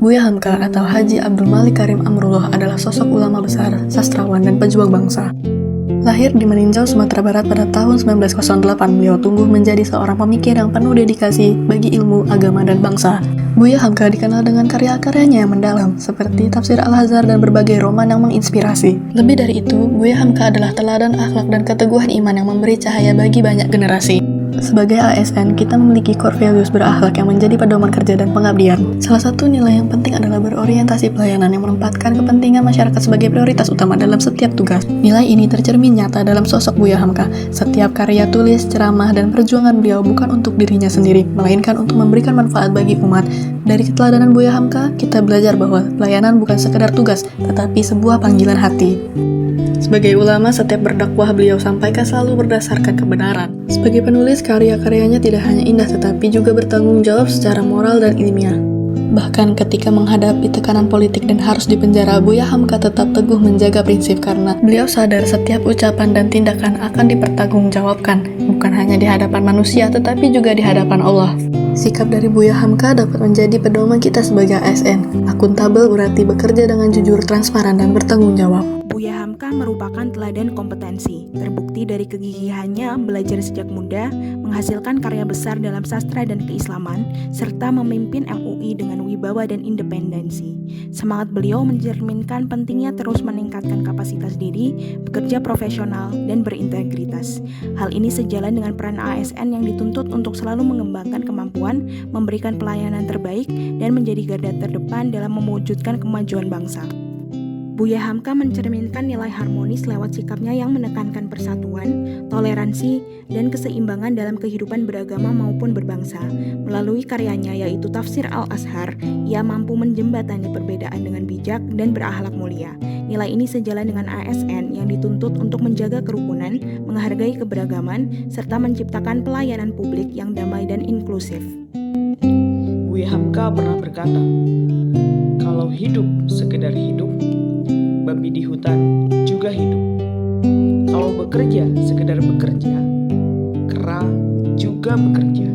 Buya Hamka atau Haji Abdul Malik Karim Amrullah adalah sosok ulama besar, sastrawan, dan pejuang bangsa. Lahir di Meninjau, Sumatera Barat pada tahun 1908, beliau tumbuh menjadi seorang pemikir yang penuh dedikasi bagi ilmu, agama, dan bangsa. Buya Hamka dikenal dengan karya-karyanya yang mendalam, seperti Tafsir Al-Azhar dan berbagai roman yang menginspirasi. Lebih dari itu, Buya Hamka adalah teladan akhlak dan keteguhan iman yang memberi cahaya bagi banyak generasi. Sebagai ASN, kita memiliki core values berakhlak yang menjadi pedoman kerja dan pengabdian. Salah satu nilai yang penting adalah berorientasi pelayanan yang menempatkan kepentingan masyarakat sebagai prioritas utama dalam setiap tugas. Nilai ini tercermin nyata dalam sosok Buya Hamka. Setiap karya tulis, ceramah, dan perjuangan beliau bukan untuk dirinya sendiri, melainkan untuk memberikan manfaat bagi umat. Dari keteladanan Buya Hamka, kita belajar bahwa pelayanan bukan sekedar tugas, tetapi sebuah panggilan hati. Sebagai ulama, setiap berdakwah beliau sampaikan selalu berdasarkan kebenaran. Sebagai penulis, karya-karyanya tidak hanya indah tetapi juga bertanggung jawab secara moral dan ilmiah. Bahkan ketika menghadapi tekanan politik dan harus dipenjara, Buya Hamka tetap teguh menjaga prinsip karena beliau sadar setiap ucapan dan tindakan akan dipertanggungjawabkan, bukan hanya di hadapan manusia tetapi juga di hadapan Allah. Sikap dari Buya Hamka dapat menjadi pedoman kita sebagai ASN. Akuntabel berarti bekerja dengan jujur, transparan, dan bertanggung jawab. Buya Hamka merupakan teladan kompetensi, terbukti dari kegigihannya belajar sejak muda, menghasilkan karya besar dalam sastra dan keislaman, serta memimpin MUI dengan wibawa dan independensi. Semangat beliau mencerminkan pentingnya terus meningkatkan kapasitas diri, bekerja profesional, dan berintegritas. Hal ini sejalan dengan peran ASN yang dituntut untuk selalu mengembangkan kemampuan, memberikan pelayanan terbaik, dan menjadi garda terdepan dalam mewujudkan kemajuan bangsa. Buya Hamka mencerminkan nilai harmonis lewat sikapnya yang menekankan persatuan, toleransi, dan keseimbangan dalam kehidupan beragama maupun berbangsa. Melalui karyanya yaitu Tafsir Al-Azhar, ia mampu menjembatani perbedaan dengan bijak dan berakhlak mulia. Nilai ini sejalan dengan ASN yang dituntut untuk menjaga kerukunan, menghargai keberagaman, serta menciptakan pelayanan publik yang damai dan inklusif. Buya Hamka pernah berkata, "Kalau hidup sekedar hidup, babi di hutan juga hidup. Kalau bekerja sekedar bekerja, kera juga bekerja."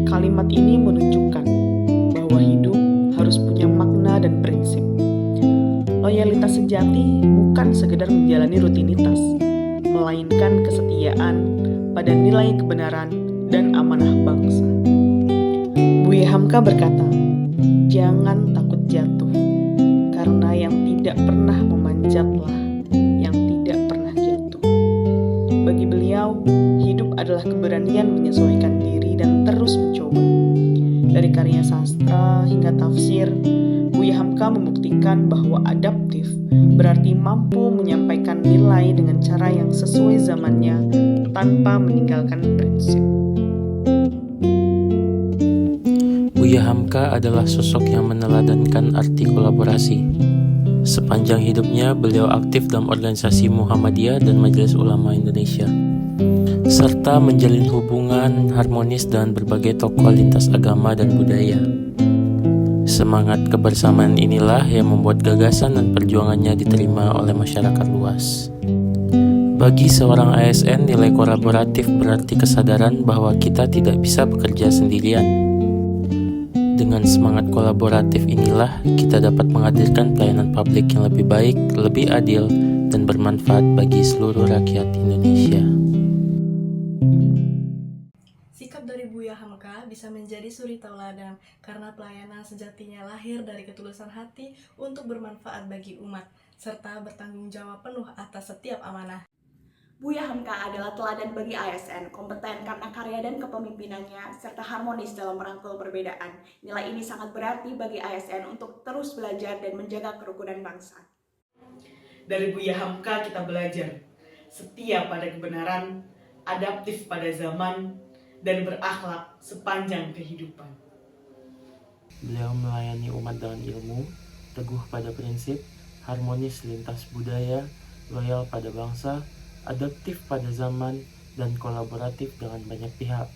Kalimat ini menunjukkan bahwa hidup harus punya makna dan prinsip. Loyalitas sejati bukan sekedar menjalani rutinitas, melainkan kesetiaan pada nilai kebenaran dan amanah bangsa. Buya Hamka berkata, "Jangan takut jatuh, karena yang tidak pernah memanjatlah yang tidak pernah jatuh." Bagi beliau, hidup adalah keberanian menyesuaikan diri dan terus mencoba. Dari karya sastra hingga tafsir, Buya Hamka membuktikan bahwa adaptif berarti mampu menyampaikan nilai dengan cara yang sesuai zamannya tanpa meninggalkan prinsip. Buya Hamka adalah sosok yang meneladankan arti kolaborasi. Sepanjang hidupnya, beliau aktif dalam organisasi Muhammadiyah dan Majelis Ulama Indonesia, serta menjalin hubungan harmonis dengan berbagai tokoh lintas agama dan budaya. Semangat kebersamaan inilah yang membuat gagasan dan perjuangannya diterima oleh masyarakat luas. Bagi seorang ASN, nilai kolaboratif berarti kesadaran bahwa kita tidak bisa bekerja sendirian. Dengan semangat kolaboratif inilah kita dapat menghadirkan pelayanan publik yang lebih baik, lebih adil, dan bermanfaat bagi seluruh rakyat Indonesia. Sikap dari Buya Hamka bisa menjadi suri tauladan karena pelayanan sejatinya lahir dari ketulusan hati untuk bermanfaat bagi umat, serta bertanggung jawab penuh atas setiap amanah. Buya Hamka adalah teladan bagi ASN, kompeten karena karya dan kepemimpinannya, serta harmonis dalam merangkul perbedaan. Nilai ini sangat berarti bagi ASN untuk terus belajar dan menjaga kerukunan bangsa. Dari Buya Hamka kita belajar setia pada kebenaran, adaptif pada zaman, dan berakhlak sepanjang kehidupan. Beliau melayani umat dengan ilmu, teguh pada prinsip, harmonis lintas budaya, loyal pada bangsa, adaptif pada zaman, dan kolaboratif dengan banyak pihak.